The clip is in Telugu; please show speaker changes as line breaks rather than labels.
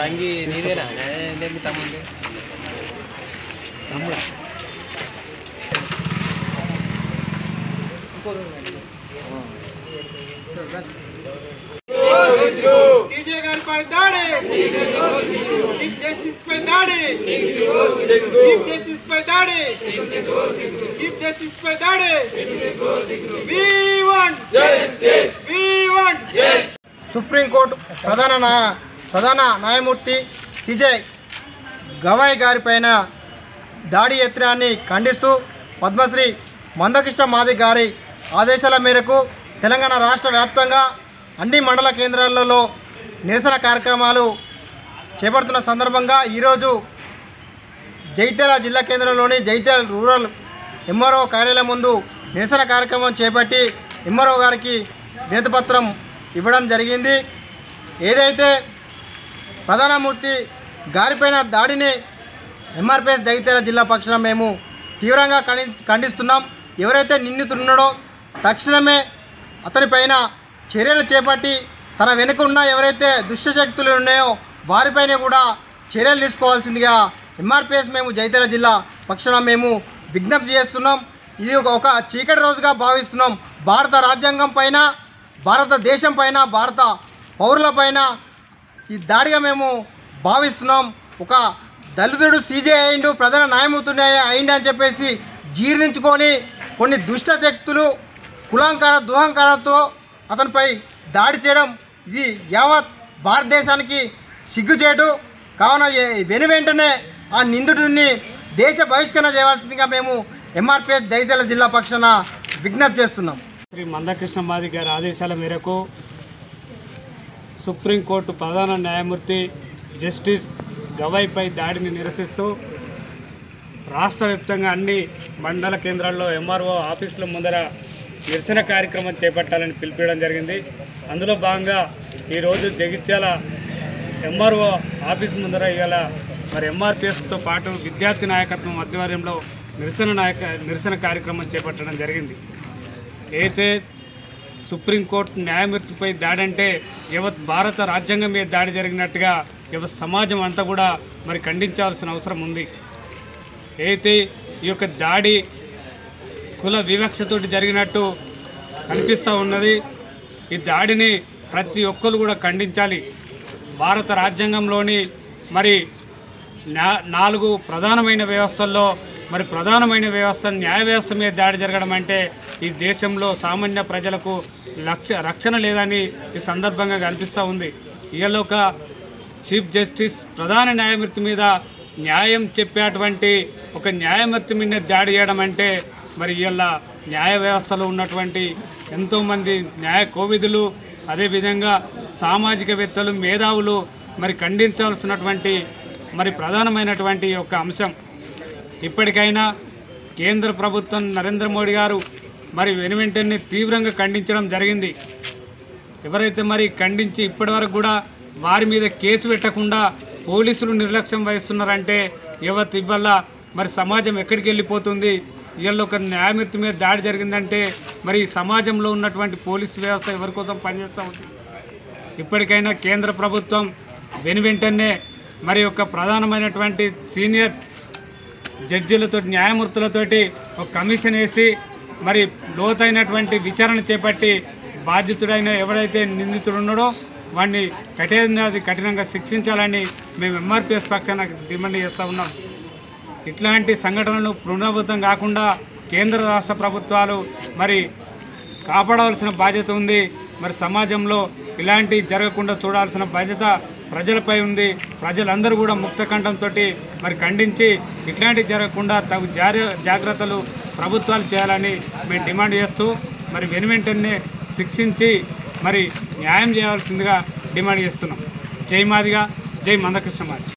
అంగి నీదేనా తమ్ముంది తమ్ముడు
सीजे गारी दाड़ी चीफ जस्टिस पे दाड़ी चीफ जस्टिस पे दाड़ी चीफ जस्टिस पे दाड़ी We want justice. We want justice. Supreme court ప్రధాన న్యాయమూర్తి సిజే గవాయ్ గారిపైన దాడి యత్నాన్ని ఖండిస్తూ పద్మశ్రీ మందకృష్ణ మాదిగ గారి ఆదేశాల మేరకు తెలంగాణ రాష్ట్ర వ్యాప్తంగా అన్ని మండల కేంద్రాలలో నిరసన కార్యక్రమాలు చేపడుతున్న సందర్భంగా ఈరోజు జగిత్యాల జిల్లా కేంద్రంలోని జగిత్యాల రూరల్ ఎంఆర్ఓ కార్యాలయం ముందు నిరసన కార్యక్రమం చేపట్టి ఎంఆర్ఓ గారికి వినతిపత్రం ఇవ్వడం జరిగింది. ఏదైతే ప్రధానమూర్తి గారిపైన దాడిని ఎంఆర్పిఎస్ జగిత్యాల జిల్లా పక్షాన మేము తీవ్రంగా ఖండిస్తున్నాం. ఎవరైతే నిందితుడున్నాడో తక్షణమే అతనిపైన చర్యలు చేపట్టి తన వెనుక ఉన్న ఎవరైతే దుష్టశక్తులు ఉన్నాయో వారిపైన కూడా చర్యలు తీసుకోవాల్సిందిగా ఎంఆర్పిఎస్ మేము జగిత్యాల జిల్లా పక్షాన మేము విజ్ఞప్తి చేస్తున్నాం. ఇది ఒక చీకటి రోజుగా భావిస్తున్నాం. భారత రాజ్యాంగం పైన, భారతదేశం పైన, భారత పౌరులపైన ఈ దాడిగా మేము భావిస్తున్నాం. ఒక దళితుడు సీజే అయిండు, ప్రధాన న్యాయమూర్తి అయిండు అని చెప్పేసి జీర్ణించుకొని కొన్ని దుష్ట శక్తులు కులాంకార దుహంకారంతో అతనిపై దాడి చేయడం ఇది యావత్ భారతదేశానికి సిగ్గుచేటు. కావున వెనువెంటనే ఆ నిందితుడిని దేశ బహిష్కరణ చేయవలసిందిగా మేము ఎంఆర్పిఎస్ జగిత్యాల జిల్లా పక్షాన విజ్ఞప్తి చేస్తున్నాం.
శ్రీ మందకృష్ణ మాదిగ గారి ఆదేశాల మేరకు సుప్రీంకోర్టు ప్రధాన న్యాయమూర్తి జస్టిస్ గవాయ్పై దాడిని నిరసిస్తూ రాష్ట్ర వ్యాప్తంగా అన్ని మండల కేంద్రాల్లో ఎంఆర్ఓ ఆఫీసుల ముందర నిరసన కార్యక్రమం చేపట్టాలని పిలిపించడం జరిగింది. అందులో భాగంగా ఈరోజు జగిత్యాల ఎంఆర్ఓ ఆఫీస్ ముందర ఇవాళ మరి ఎంఆర్పిఎస్తో పాటు విద్యార్థి నాయకత్వం ఆధ్వర్యంలో నిరసన కార్యక్రమం చేపట్టడం జరిగింది. అయితే సుప్రీంకోర్టు న్యాయమూర్తిపై దాడి అంటే యావత్ భారత రాజ్యాంగం మీద దాడి జరిగినట్టుగా యావత్ సమాజం అంతా కూడా మరి ఖండించాల్సిన అవసరం ఉంది. అయితే ఈ యొక్క దాడి కుల వివక్షతోటి జరిగినట్టు కనిపిస్తూ ఉన్నది. ఈ దాడిని ప్రతి ఒక్కరు కూడా ఖండించాలి. భారత రాజ్యాంగంలోని మరి 4 ప్రధానమైన వ్యవస్థల్లో మరి ప్రధానమైన వ్యవస్థ న్యాయ వ్యవస్థ మీద దాడి జరగడం అంటే ఈ దేశంలో సామాన్య ప్రజలకు రక్షణ లేదని ఈ సందర్భంగా కనిపిస్తూ ఉంది. ఇవాళ ఒక చీఫ్ జస్టిస్ ప్రధాన న్యాయమూర్తి మీద న్యాయం చెప్పేటువంటి ఒక న్యాయమూర్తి మీద దాడి చేయడం అంటే మరి ఇవాళ న్యాయ వ్యవస్థలో ఉన్నటువంటి ఎంతోమంది న్యాయ కోవిదులు, అదేవిధంగా సామాజికవేత్తలు, మేధావులు మరి ఖండించాల్సినటువంటి మరి ప్రధానమైనటువంటి ఒక అంశం. ఇప్పటికైనా కేంద్ర ప్రభుత్వం నరేంద్ర మోడీ గారు మరి వెనువెంటనే తీవ్రంగా ఖండించడం జరిగింది. ఎవరైతే మరి ఖండించి ఇప్పటివరకు కూడా వారి మీద కేసు పెట్టకుండా పోలీసులు నిర్లక్ష్యం వహిస్తున్నారంటే ఇవాళ మరి సమాజం ఎక్కడికి వెళ్ళిపోతుంది? ఇవాళ ఒక న్యాయమూర్తి మీద దాడి జరిగిందంటే మరి సమాజంలో ఉన్నటువంటి పోలీసు వ్యవస్థ ఎవరి కోసం పనిచేస్తూ ఉంది? ఇప్పటికైనా కేంద్ర ప్రభుత్వం వెనువెంటనే మరి ఒక ప్రధానమైనటువంటి సీనియర్ జడ్జీలతో, న్యాయమూర్తులతోటి ఒక కమిషన్ వేసి మరి లోతైనటువంటి విచారణ చేపట్టి బాధితుడైన ఎవరైతే నిందితుడు ఉన్నాడో వాడిని కఠినంగా శిక్షించాలని మేము ఎంఆర్పిఎస్ పక్షాన డిమాండ్ చేస్తూ ఉన్నాం. ఇట్లాంటి సంఘటనలు పునరావృతం కాకుండా కేంద్ర రాష్ట్ర ప్రభుత్వాలు మరి కాపాడవలసిన బాధ్యత ఉంది. మరి సమాజంలో ఇలాంటి జరగకుండా చూడాల్సిన బాధ్యత ప్రజలపై ఉంది. ప్రజలందరూ కూడా ముక్తకంఠంతో మరి ఖండించి ఇట్లాంటి జరగకుండా తగు జాగ్రత్తలు ప్రభుత్వాలు చేయాలని మేము డిమాండ్ చేస్తూ మరి వెనువెంటనే శిక్షించి మరి న్యాయం చేయాల్సిందిగా డిమాండ్ చేస్తున్నాం. జై మాదిగ, జై మందకృష్ణ మాదిగ.